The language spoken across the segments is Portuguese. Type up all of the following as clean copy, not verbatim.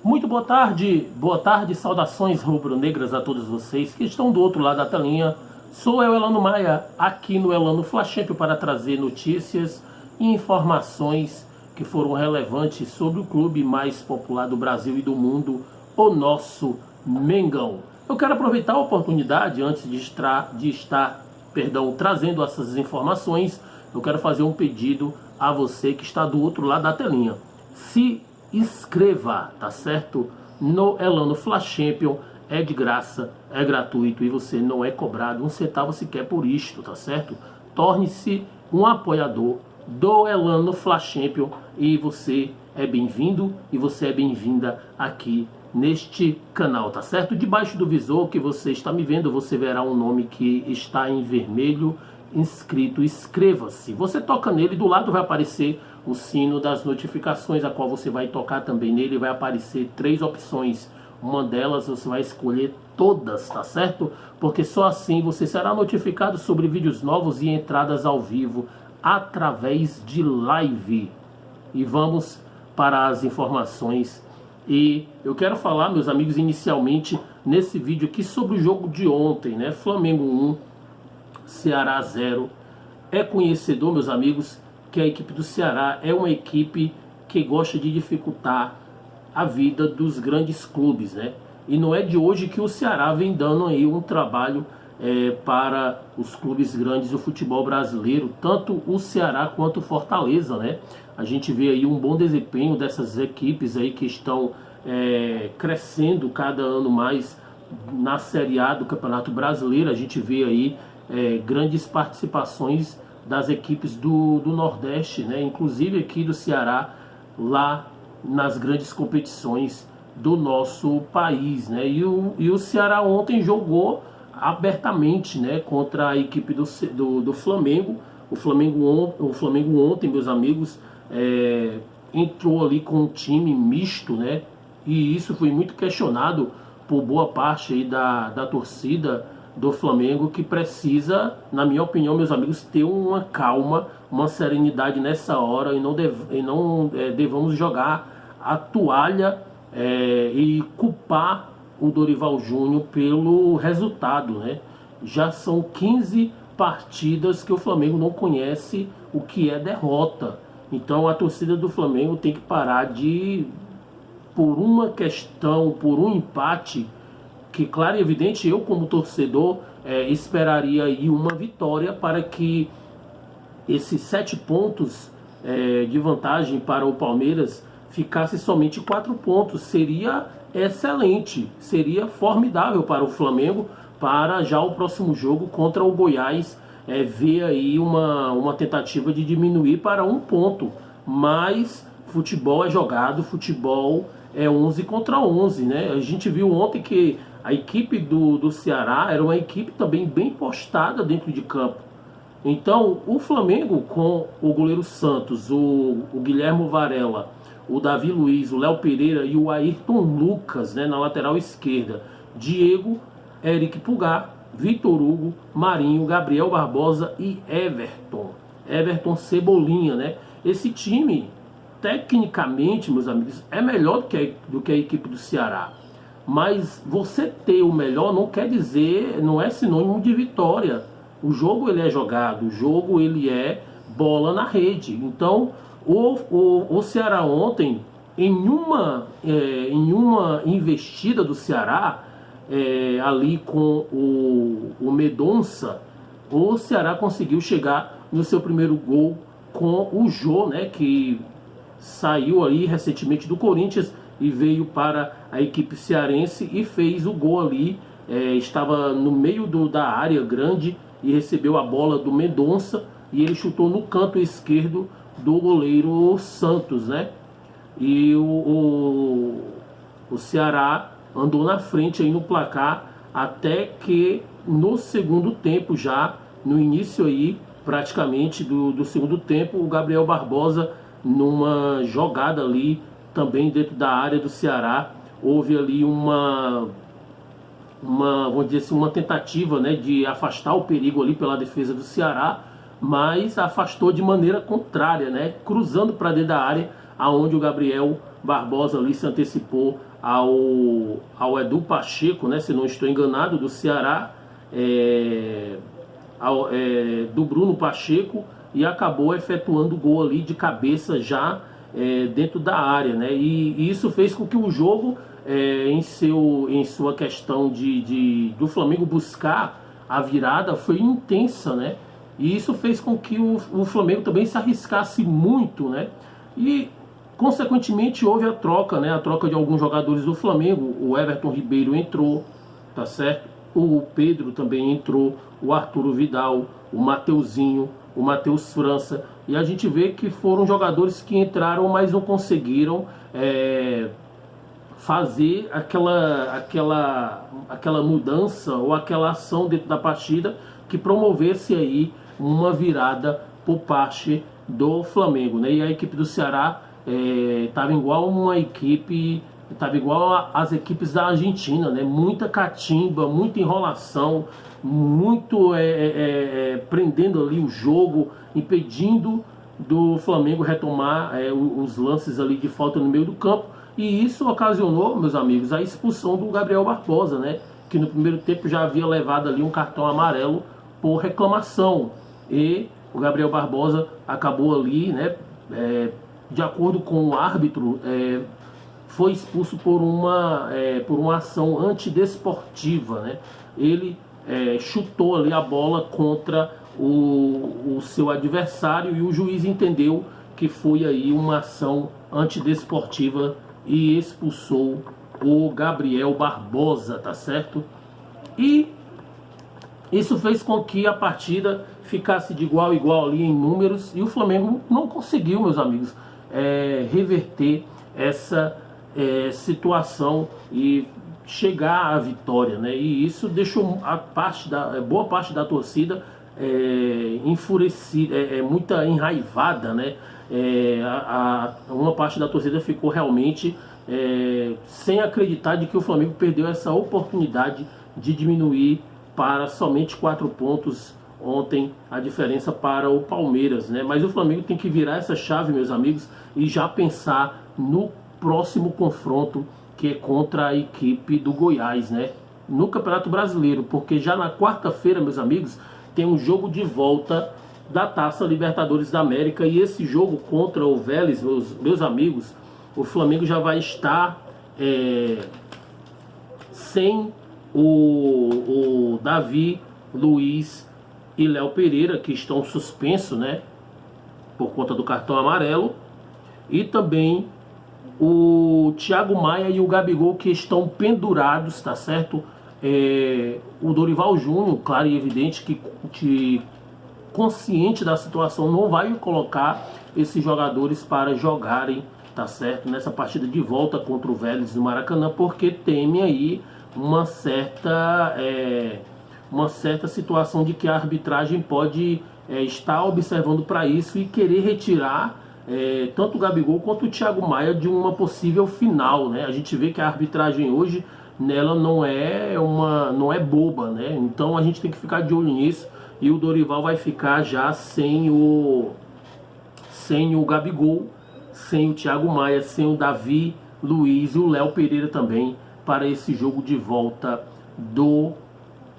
Muito boa tarde, saudações rubro-negras a todos vocês que estão do outro lado da telinha. Sou eu, Elano Maia, aqui no Elano Fla Champions para trazer notícias e informações que foram relevantes sobre o clube mais popular do Brasil e do mundo, o nosso Mengão. Eu quero aproveitar a oportunidade, antes de estar trazendo essas informações, eu quero fazer um pedido a você que está do outro lado da telinha. Se inscreva, tá certo? No Elano Fla Champions, é de graça, é gratuito e você não é cobrado um centavo sequer por isto, tá certo? Torne-se um apoiador do Elano Fla Champions e você é bem-vindo e você é bem-vinda aqui neste canal, tá certo? Debaixo do visor que você está me vendo, você verá um nome que está em vermelho inscrito, inscreva-se. Você toca nele, do lado vai aparecer o sino das notificações, a qual você vai tocar também nele, vai aparecer 3 opções. Uma delas você vai escolher todas, tá certo? Porque só assim você será notificado sobre vídeos novos e entradas ao vivo através de live. E vamos para as informações. E eu quero falar, meus amigos, inicialmente nesse vídeo aqui sobre o jogo de ontem, né? Flamengo 1, Ceará 0. É conhecedor, meus amigos, que a equipe do Ceará é uma equipe que gosta de dificultar a vida dos grandes clubes, né? E não é de hoje que o Ceará vem dando aí um trabalho para os clubes grandes do futebol brasileiro, tanto o Ceará quanto o Fortaleza, né? A gente vê aí um bom desempenho dessas equipes aí que estão crescendo cada ano mais na Série A do Campeonato Brasileiro. A gente vê aí grandes participações das equipes do Nordeste, né? Inclusive aqui do Ceará, lá nas grandes competições do nosso país, né? E o Ceará ontem jogou abertamente, né, contra a equipe do Flamengo. O Flamengo ontem, meus amigos, entrou ali com um time misto, né? E isso foi muito questionado por boa parte aí da torcida do Flamengo, que precisa, na minha opinião, meus amigos, ter uma calma, uma serenidade nessa hora e não devamos jogar a toalha e culpar o Dorival Júnior pelo resultado, né? Já são 15 partidas que o Flamengo não conhece o que é derrota. Então a torcida do Flamengo tem que parar de, por uma questão, por um empate, que claro e evidente eu como torcedor esperaria aí uma vitória para que esses 7 pontos de vantagem para o Palmeiras ficasse somente 4 pontos. Seria excelente, seria formidável para o Flamengo, para já o próximo jogo contra o Goiás ver aí uma tentativa de diminuir para 1 ponto. Mas futebol é jogado, futebol é 11 contra 11, né? A gente viu ontem que a equipe do Ceará era uma equipe também bem postada dentro de campo. Então o Flamengo, com o goleiro Santos, o Guilherme Varela, o Davi Luiz, o Léo Pereira e o Ayrton Lucas, né, na lateral esquerda, Diego, Eric Pulgar, Vitor Hugo, Marinho, Gabriel Barbosa e Everton Cebolinha, né? Esse time, tecnicamente, meus amigos, é melhor do que a equipe do Ceará. Mas você ter o melhor não quer dizer, não é sinônimo de vitória. O jogo ele é jogado, o jogo ele é bola na rede. Então o Ceará ontem, em uma investida do Ceará, ali com o Mendonça, o Ceará conseguiu chegar no seu primeiro gol com o Jô, né, que saiu aí recentemente do Corinthians e veio para a equipe cearense e fez o gol ali. Estava no meio da área grande e recebeu a bola do Mendonça e ele chutou no canto esquerdo do goleiro Santos, né? E o Ceará andou na frente aí no placar até que no segundo tempo, já no início aí praticamente do segundo tempo, o Gabriel Barbosa, numa jogada ali também dentro da área do Ceará, houve ali vamos dizer assim, uma tentativa, né, de afastar o perigo ali pela defesa do Ceará, mas afastou de maneira contrária, né, cruzando para dentro da área aonde o Gabriel Barbosa ali se antecipou ao Edu Pacheco, né, se não estou enganado, do Ceará, do Bruno Pacheco, e acabou efetuando o gol ali de cabeça já dentro da área, né? E isso fez com que o jogo, em sua questão do Flamengo buscar a virada, foi intensa, né? E isso fez com que o Flamengo também se arriscasse muito, né? E consequentemente houve a troca, né? A troca de alguns jogadores do Flamengo. O Everton Ribeiro entrou, tá certo? O Pedro também entrou, o Arturo Vidal, o Mateuzinho, o Matheus França. E a gente vê que foram jogadores que entraram, mas não conseguiram fazer aquela mudança ou aquela ação dentro da partida que promovesse aí uma virada por parte do Flamengo, né? E a equipe do Ceará estava igual às equipes da Argentina, né? Muita catimba, muita enrolação, muito prendendo ali o jogo, impedindo do Flamengo retomar os lances ali de falta no meio do campo. E isso ocasionou, meus amigos, a expulsão do Gabriel Barbosa, né? Que no primeiro tempo já havia levado ali um cartão amarelo por reclamação. E o Gabriel Barbosa acabou ali, né? De acordo com o árbitro, foi expulso por uma ação antidesportiva, né? Ele chutou ali a bola contra o seu adversário e o juiz entendeu que foi aí uma ação antidesportiva e expulsou o Gabriel Barbosa, tá certo? E isso fez com que a partida ficasse de igual a igual ali em números, e o Flamengo não conseguiu, meus amigos, reverter essa situação e chegar à vitória, né? E isso deixou boa parte da torcida enfurecida, muito enraivada, né? Uma parte da torcida ficou realmente sem acreditar de que o Flamengo perdeu essa oportunidade de diminuir para somente 4 pontos ontem a diferença para o Palmeiras, né? Mas o Flamengo tem que virar essa chave, meus amigos, e já pensar no próximo confronto, que é contra a equipe do Goiás, né? No Campeonato Brasileiro, porque já na quarta-feira, meus amigos, tem um jogo de volta da Taça Libertadores da América, e esse jogo contra o Vélez, meus amigos, o Flamengo já vai estar sem o Davi Luiz e Léo Pereira, que estão suspensos, né, por conta do cartão amarelo, e também o Thiago Maia e o Gabigol, que estão pendurados, tá certo? O Dorival Júnior, claro e evidente que consciente da situação, não vai colocar esses jogadores para jogarem, tá certo, nessa partida de volta contra o Vélez no Maracanã, porque teme aí uma certa situação de que a arbitragem pode estar observando para isso e querer retirar tanto o Gabigol quanto o Thiago Maia de uma possível final, né? A gente vê que a arbitragem hoje nela não é boba, né? Então a gente tem que ficar de olho nisso, e o Dorival vai ficar já sem o Gabigol, sem o Thiago Maia, sem o Davi Luiz e o Léo Pereira também para esse jogo de volta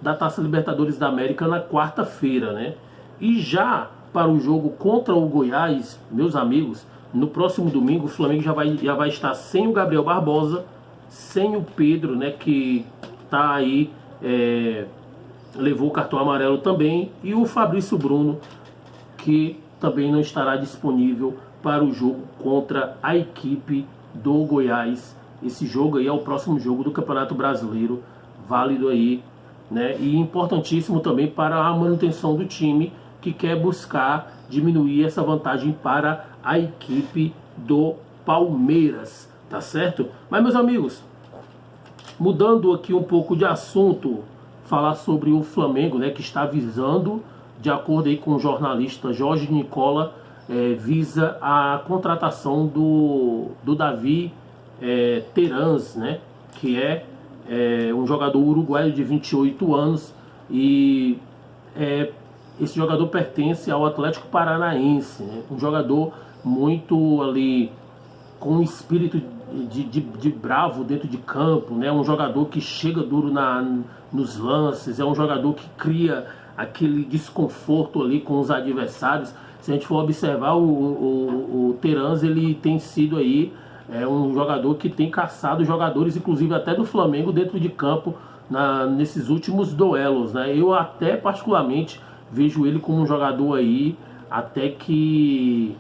da Taça Libertadores da América na quarta-feira, né? E já para o jogo contra o Goiás, meus amigos, no próximo domingo o Flamengo já vai estar sem o Gabriel Barbosa, sem o Pedro, né, que tá aí, levou o cartão amarelo também, e o Fabrício Bruno, que também não estará disponível para o jogo contra a equipe do Goiás. Esse jogo aí é o próximo jogo do Campeonato Brasileiro, válido aí, né, e importantíssimo também para a manutenção do time, que quer buscar diminuir essa vantagem para a equipe do Palmeiras, tá certo? Mas, meus amigos, mudando aqui um pouco de assunto, falar sobre o Flamengo, né, que está visando, de acordo aí com o jornalista Jorge Nicola, visa a contratação do Davi Terans, né, que é um jogador uruguaio de 28 anos, e esse jogador pertence ao Atlético Paranaense, né? Um jogador muito ali com um espírito de bravo dentro de campo, né? Um jogador que chega duro nos lances, é um jogador que cria aquele desconforto ali com os adversários. Se a gente for observar, o Terans, ele tem sido aí um jogador que tem caçado jogadores, inclusive até do Flamengo, dentro de campo, nesses últimos duelos, né? Eu até particularmente vejo ele como um jogador aí até que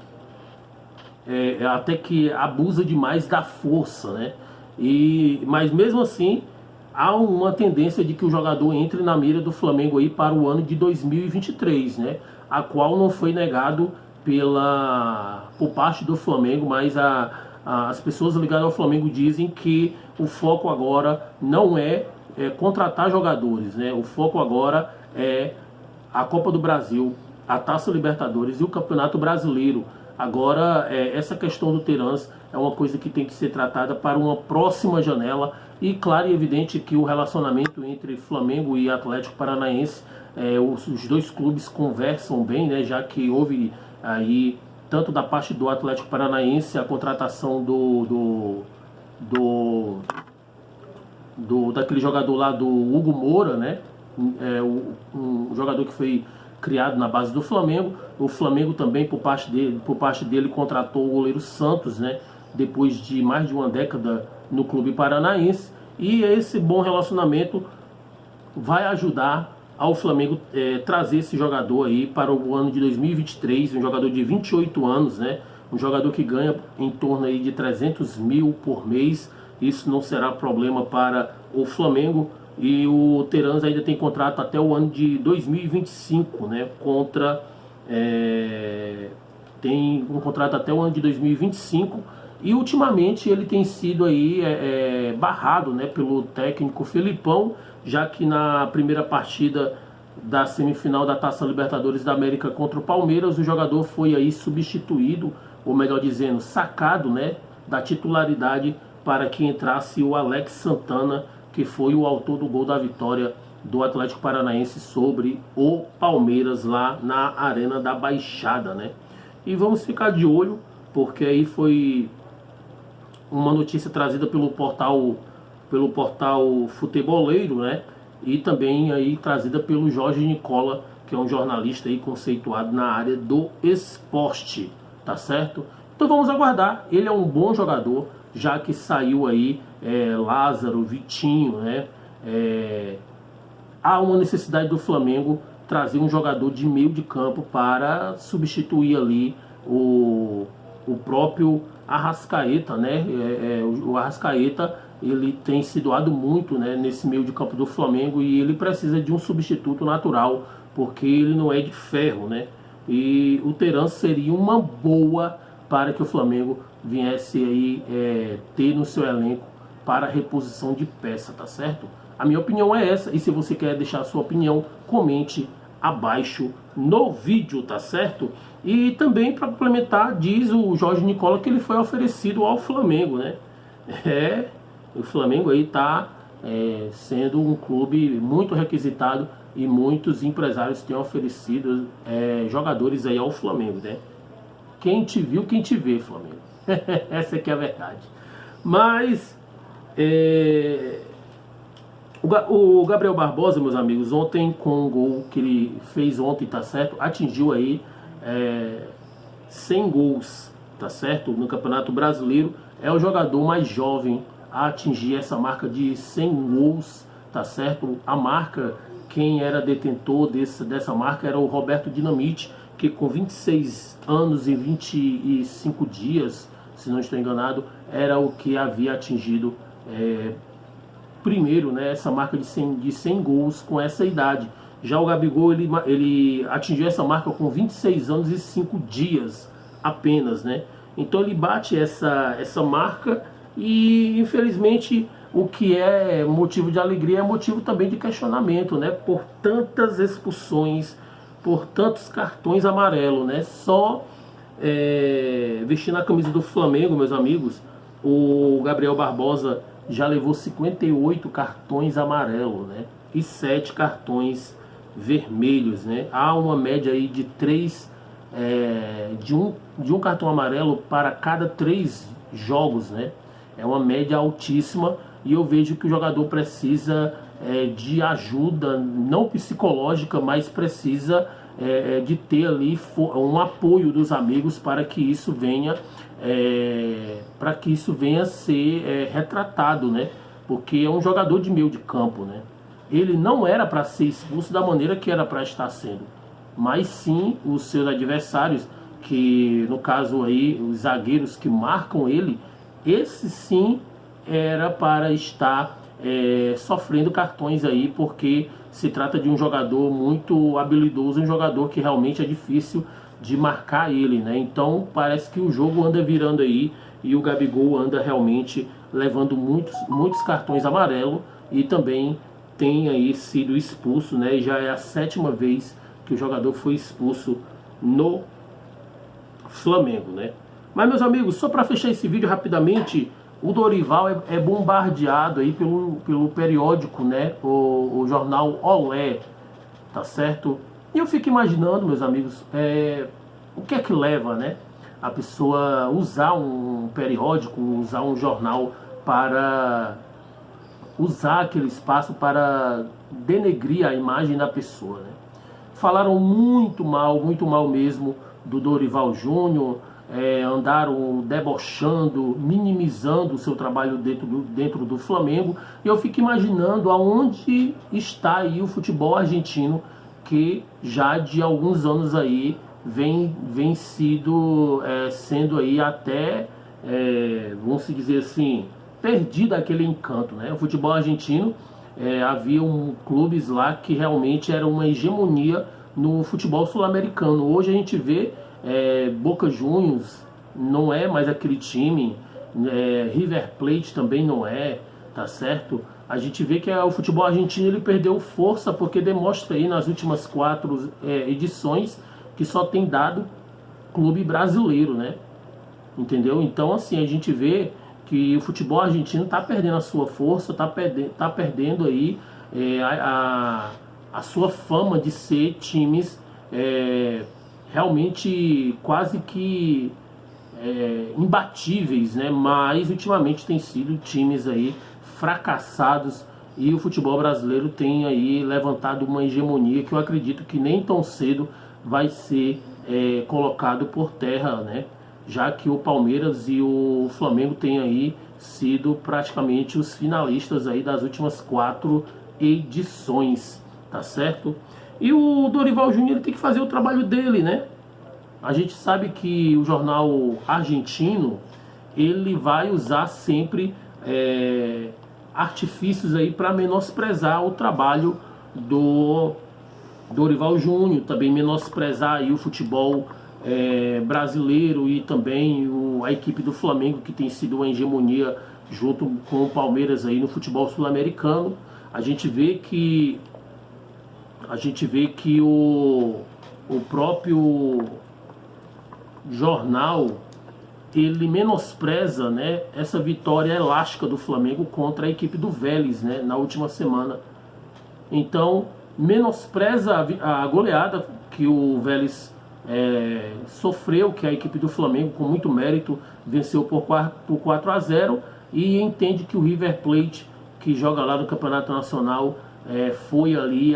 abusa demais da força, né? Mas mesmo assim há uma tendência de que o jogador entre na mira do Flamengo aí para o ano de 2023, né? A qual não foi negado por parte do Flamengo, mas as pessoas ligadas ao Flamengo dizem que o foco agora não é contratar jogadores, né? O foco agora é a Copa do Brasil, a Taça Libertadores e o Campeonato Brasileiro. Agora, essa questão do Terans é uma coisa que tem que ser tratada para uma próxima janela. E claro e evidente que o relacionamento entre Flamengo e Atlético Paranaense, os dois clubes conversam bem, né? Já que houve aí, tanto da parte do Atlético Paranaense, a contratação daquele jogador lá, do Hugo Moura, né? Um jogador que foi criado na base do Flamengo. O Flamengo também, por parte dele, contratou o goleiro Santos, né? Depois de mais de uma década no clube paranaense. E esse bom relacionamento vai ajudar ao Flamengo trazer esse jogador aí para o ano de 2023, um jogador de 28 anos, né? Um jogador que ganha em torno aí de 300 mil por mês. Isso não será problema para o Flamengo. E o Terans ainda tem contrato até o ano de 2025, né? Tem um contrato até o ano de 2025. E ultimamente ele tem sido aí barrado, né, pelo técnico Felipão, já que na primeira partida da semifinal da Taça Libertadores da América contra o Palmeiras, o jogador foi aí substituído, ou melhor dizendo, sacado, né, da titularidade, para que entrasse o Alex Santana, que foi o autor do gol da vitória do Atlético Paranaense sobre o Palmeiras lá na Arena da Baixada, né? E vamos ficar de olho, porque aí foi uma notícia trazida pelo portal Futeboleiro, né? E também aí trazida pelo Jorge Nicola, que é um jornalista aí conceituado na área do esporte, tá certo? Então vamos aguardar. Ele é um bom jogador, já que saiu aí Lázaro, Vitinho, né? Há uma necessidade do Flamengo trazer um jogador de meio de campo para substituir ali o próprio Arrascaeta, né? O Arrascaeta, ele tem se doado muito, né, nesse meio de campo do Flamengo, e ele precisa de um substituto natural, porque ele não é de ferro, né? E o Terans seria uma boa para que o Flamengo viesse aí ter no seu elenco para reposição de peça, tá certo? A minha opinião é essa, e se você quer deixar a sua opinião, comente abaixo no vídeo, tá certo? E também, para complementar, diz o Jorge Nicola que ele foi oferecido ao Flamengo, né? O Flamengo aí tá sendo um clube muito requisitado, e muitos empresários têm oferecido jogadores aí ao Flamengo, né? Quem te viu, quem te vê, Flamengo. Essa aqui é a verdade. Mas o Gabriel Barbosa, meus amigos, ontem, com o gol que ele fez ontem, tá certo? Atingiu aí 100 gols, tá certo? No Campeonato Brasileiro. É o jogador mais jovem a atingir essa marca de 100 gols, tá certo? A marca, quem era detentor dessa marca era o Roberto Dinamite, que com 26 anos e 25 dias, se não estou enganado, era o que havia atingido primeiro, né, essa marca de 100 gols com essa idade. Já o Gabigol, ele atingiu essa marca com 26 anos e 5 dias apenas, né? Então ele bate essa marca, e infelizmente o que é motivo de alegria é motivo também de questionamento, né? Por tantas expulsões, por tantos cartões amarelos, né? Só vestindo a camisa do Flamengo, meus amigos, o Gabriel Barbosa já levou 58 cartões amarelos, né? E 7 cartões vermelhos, né? Há uma média aí de 3 de um cartão amarelo para cada 3 jogos, né? É uma média altíssima e eu vejo que o jogador precisa de ajuda, não psicológica, mas precisa de ter ali um apoio dos amigos para que isso venha a ser retratado, né? Porque é um jogador de meio de campo, né? Ele não era para ser expulso da maneira que era para estar sendo, mas sim os seus adversários, que no caso aí os zagueiros que marcam ele, esse sim era para estar sofrendo cartões aí, porque se trata de um jogador muito habilidoso, um jogador que realmente é difícil de marcar ele, né? Então parece que o jogo anda virando aí e o Gabigol anda realmente levando muitos cartões amarelos e também tem aí sido expulso, né? E já é a 7ª vez que o jogador foi expulso no Flamengo, né? Mas, meus amigos, só para fechar esse vídeo rapidamente, o Dorival é bombardeado aí pelo periódico, né? O jornal Olé, tá certo? E eu fico imaginando, meus amigos, o que é que leva, né, a pessoa usar um periódico, usar um jornal para usar aquele espaço para denegrir a imagem da pessoa, né? Falaram muito mal mesmo do Dorival Júnior, andaram debochando, minimizando o seu trabalho dentro do Flamengo. E eu fico imaginando aonde está aí o futebol argentino, que já de alguns anos aí vem sendo aí até, vamos dizer assim, perdido aquele encanto, né? O futebol argentino, havia clubes lá que realmente eram uma hegemonia no futebol sul-americano. Hoje a gente vê Boca Juniors, não é mais aquele time, River Plate também não é, tá certo? A gente vê que o futebol argentino ele perdeu força, porque demonstra aí nas últimas 4 edições que só tem dado clube brasileiro, né? Entendeu? Então assim, a gente vê que o futebol argentino está perdendo a sua força, está perdendo aí a sua fama de ser times realmente quase que imbatíveis, né? Mas ultimamente tem sido times aí fracassados, e o futebol brasileiro tem aí levantado uma hegemonia que eu acredito que nem tão cedo vai ser colocado por terra, né? Já que o Palmeiras e o Flamengo têm aí sido praticamente os finalistas aí das últimas 4 edições, tá certo? E o Dorival Júnior tem que fazer o trabalho dele, né? A gente sabe que o jornal argentino, ele vai usar sempre artifícios aí para menosprezar o trabalho do Dorival Júnior, também menosprezar aí o futebol brasileiro e também a equipe do Flamengo, que tem sido uma hegemonia junto com o Palmeiras aí no futebol sul-americano. A gente vê que o próprio jornal ele menospreza, né, essa vitória elástica do Flamengo contra a equipe do Vélez, né, na última semana. Então menospreza a goleada que o Vélez sofreu, que a equipe do Flamengo com muito mérito venceu por 4-0, e entende que o River Plate, que joga lá no Campeonato Nacional, foi ali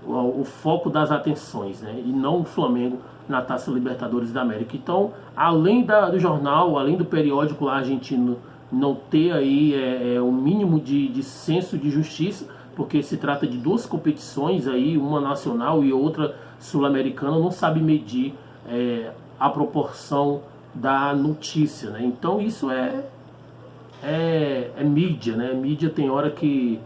o foco das atenções, né? E não o Flamengo na Taça Libertadores da América. Então, além do jornal, além do periódico lá argentino não ter aí o mínimo de senso de justiça, porque se trata de 2 competições aí, uma nacional e outra sul-americana, não sabe medir a proporção da notícia, né? Então isso é mídia, né? Mídia tem hora que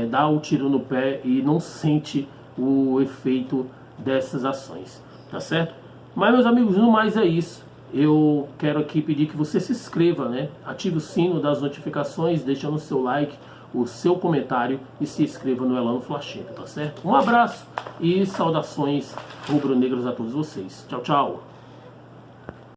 dá o tiro no pé e não sente o efeito dessas ações, tá certo? Mas, meus amigos, no mais é isso. Eu quero aqui pedir que você se inscreva, né? Ative o sino das notificações, deixando o seu like, o seu comentário e se inscreva no Elano Flashento, tá certo? Um abraço e saudações rubro-negras a todos vocês. Tchau, tchau!